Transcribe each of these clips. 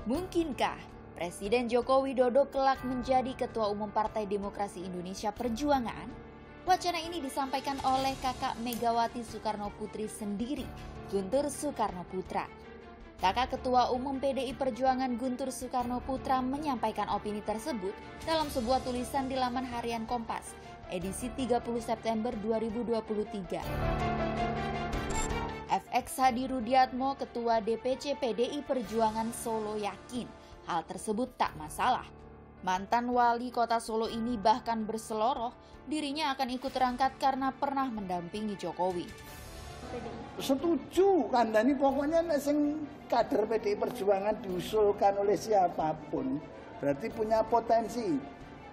Mungkinkah Presiden Joko Widodo kelak menjadi Ketua Umum Partai Demokrasi Indonesia Perjuangan? Wacana ini disampaikan oleh kakak Megawati Soekarno Putri sendiri, Guntur Soekarno Putra. Kakak Ketua Umum PDI Perjuangan Guntur Soekarno Putra menyampaikan opini tersebut dalam sebuah tulisan di laman harian Kompas, edisi 30 September 2023. FX Hadi Rudiatmo, Ketua DPC PDI Perjuangan Solo yakin hal tersebut tak masalah. Mantan wali kota Solo ini bahkan berseloroh dirinya akan ikut terangkat karena pernah mendampingi Jokowi. Setuju, kandani pokoknya sing kader PDI Perjuangan diusulkan oleh siapapun berarti punya potensi.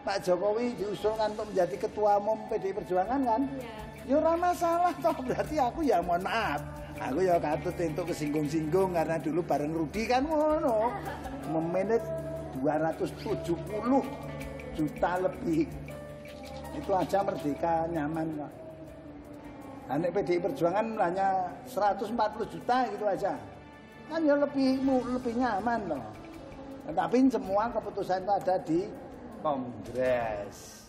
Pak Jokowi diusulkan untuk menjadi Ketua Umum PDI Perjuangan kan? Ya ora masalah toh, berarti aku ya mohon maaf. Aku ya katut untuk kesinggung-singgung karena dulu bareng Rudi kan ngono. Memanage 270 juta lebih. Itu aja merdeka nyaman kok. Anak PDI Perjuangan hanya 140 juta gitu aja. Kan ya lebih nyaman loh. Tapi semua keputusan itu ada di Kongres.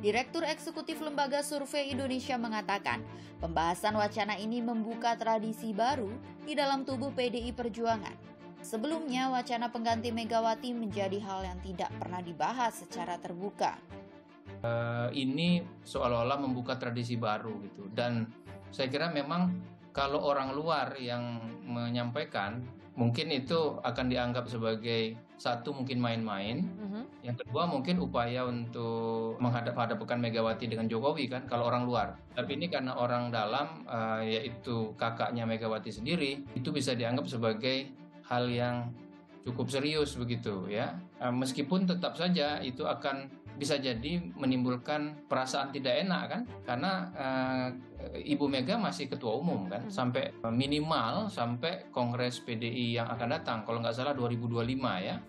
Direktur Eksekutif Lembaga Survei Indonesia mengatakan, pembahasan wacana ini membuka tradisi baru di dalam tubuh PDI Perjuangan. Sebelumnya, wacana pengganti Megawati menjadi hal yang tidak pernah dibahas secara terbuka. Ini seolah-olah membuka tradisi baru gitu, dan saya kira memang kalau orang luar yang menyampaikan mungkin itu akan dianggap sebagai satu mungkin main-main, yang kedua mungkin upaya untuk menghadap-hadapkan Megawati dengan Jokowi kan kalau orang luar. Tapi ini karena orang dalam yaitu kakaknya Megawati sendiri, itu bisa dianggap sebagai hal yang cukup serius begitu ya. Meskipun tetap saja itu akan bisa jadi menimbulkan perasaan tidak enak kan, karena Ibu Mega masih ketua umum kan, sampai minimal sampai Kongres PDI yang akan datang, kalau nggak salah 2025 ya.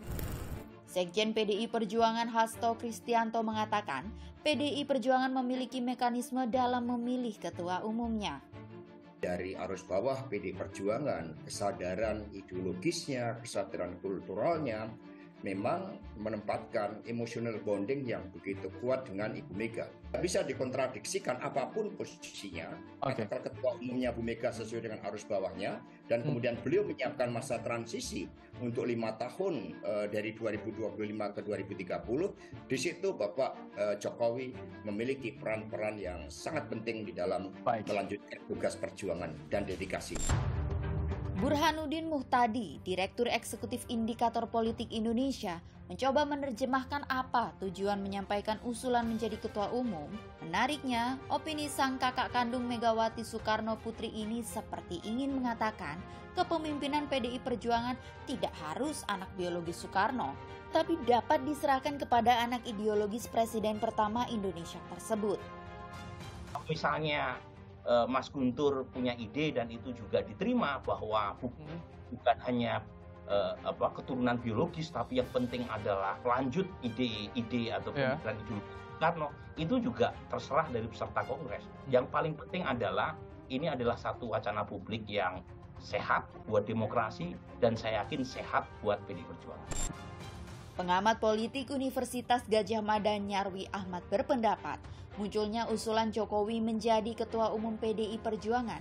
Sekjen PDI Perjuangan Hasto Kristianto mengatakan, PDI Perjuangan memiliki mekanisme dalam memilih ketua umumnya. Dari arus bawah PDI Perjuangan, kesadaran ideologisnya, kesadaran kulturalnya, memang menempatkan emotional bonding yang begitu kuat dengan Ibu Mega. Bisa dikontradiksikan apapun posisinya, kalau ketua umumnya Bu Mega sesuai dengan arus bawahnya, dan kemudian beliau menyiapkan masa transisi untuk 5 tahun dari 2025 ke 2030. Di situ Bapak Jokowi memiliki peran-peran yang sangat penting di dalam melanjutkan tugas perjuangan dan dedikasi. Burhanuddin Muhtadi, Direktur Eksekutif Indikator Politik Indonesia, mencoba menerjemahkan apa tujuan menyampaikan usulan menjadi ketua umum. Menariknya, opini sang kakak kandung Megawati Soekarno Putri ini seperti ingin mengatakan kepemimpinan PDI Perjuangan tidak harus anak biologis Soekarno, tapi dapat diserahkan kepada anak ideologis Presiden pertama Indonesia tersebut. Misalnya Mas Guntur punya ide dan itu juga diterima bahwa bukan hanya keturunan biologis, tapi yang penting adalah lanjut ide-ide atau pemikiran ideologi Soekarno, itu juga terserah dari peserta Kongres. Yang paling penting adalah ini adalah satu wacana publik yang sehat buat demokrasi dan saya yakin sehat buat PDI Perjuangan. Pengamat politik Universitas Gadjah Mada Nyarwi Ahmad berpendapat, munculnya usulan Jokowi menjadi Ketua Umum PDI Perjuangan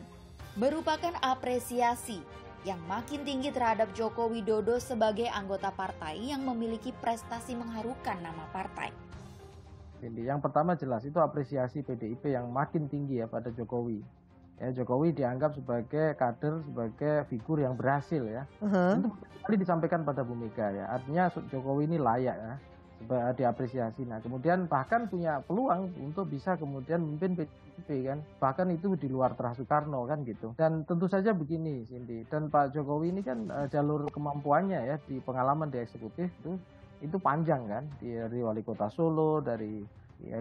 merupakan apresiasi yang makin tinggi terhadap Joko Widodo sebagai anggota partai yang memiliki prestasi mengharukan nama partai. Yang pertama jelas itu apresiasi PDIP yang makin tinggi ya pada Jokowi. Ya, Jokowi dianggap sebagai kader, sebagai figur yang berhasil ya. Itu kali disampaikan pada Bu Mega ya. Artinya Jokowi ini layak ya, diapresiasi. Nah, kemudian bahkan punya peluang untuk bisa kemudian memimpin PDIP kan. Bahkan itu di luar terah Soekarno kan gitu. Dan tentu saja begini Cindy, dan Pak Jokowi ini kan jalur kemampuannya ya di pengalaman di eksekutif itu panjang kan. Dari wali kota Solo, dari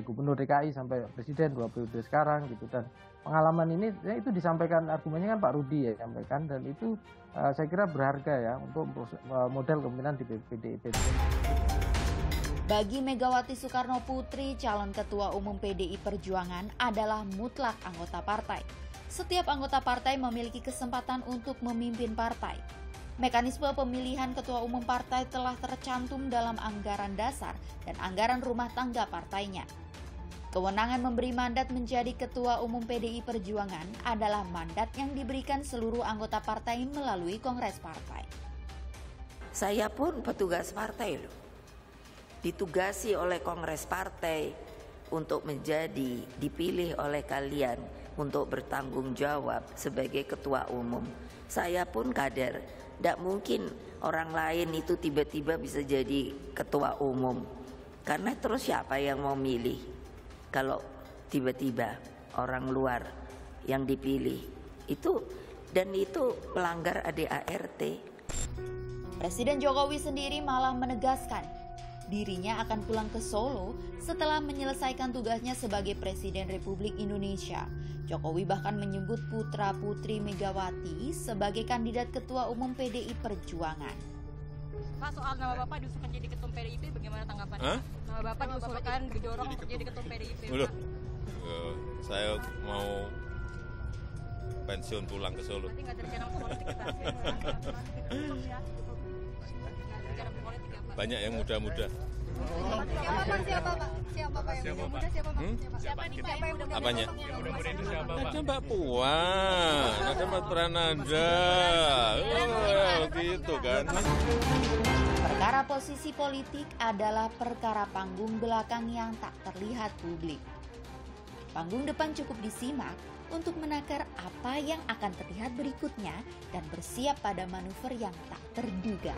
gubernur DKI sampai presiden 2 periode sekarang gitu, dan pengalaman ini ya, itu disampaikan argumennya kan Pak Rudi ya sampaikan, dan itu saya kira berharga ya untuk model kepemimpinan di PDIP. Bagi Megawati Soekarno Putri, calon ketua umum PDI Perjuangan adalah mutlak anggota partai. Setiap anggota partai memiliki kesempatan untuk memimpin partai. Mekanisme pemilihan ketua umum partai telah tercantum dalam anggaran dasar dan anggaran rumah tangga partainya. Kewenangan memberi mandat menjadi ketua umum PDI Perjuangan adalah mandat yang diberikan seluruh anggota partai melalui kongres partai. Saya pun petugas partai loh. Ditugasi oleh kongres partai untuk menjadi dipilih oleh kalian untuk bertanggung jawab sebagai ketua umum. Saya pun kader. Tidak mungkin orang lain itu tiba-tiba bisa jadi ketua umum. Karena terus siapa yang mau milih? Kalau tiba-tiba orang luar yang dipilih itu melanggar ADART. Presiden Jokowi sendiri malah menegaskan dirinya akan pulang ke Solo setelah menyelesaikan tugasnya sebagai Presiden Republik Indonesia. Jokowi bahkan menyebut putra-putri Megawati sebagai kandidat ketua umum PDI Perjuangan. Pak, soal nama Bapak diusulkan jadi ketum PDIP, bagaimana tanggapannya? Nama Bapak diusulkan didorong untuk jadi ketum PDIP. Saya mau pensiun pulang ke Solo. Nanti nggak ada rencana politik ya, Pak? Banyak yang muda-muda. Siapa Pak? Yang muda siapa Pak? Siapa nih Pak yang muda? Apanya? Yang muda itu siapa Pak? Ada Mbak Puan, ada Mas Prananda. Gitu kan. Perkara posisi politik adalah perkara panggung belakang yang tak terlihat publik. Panggung depan cukup disimak untuk menakar apa yang akan terlihat berikutnya dan bersiap pada manuver yang tak terduga.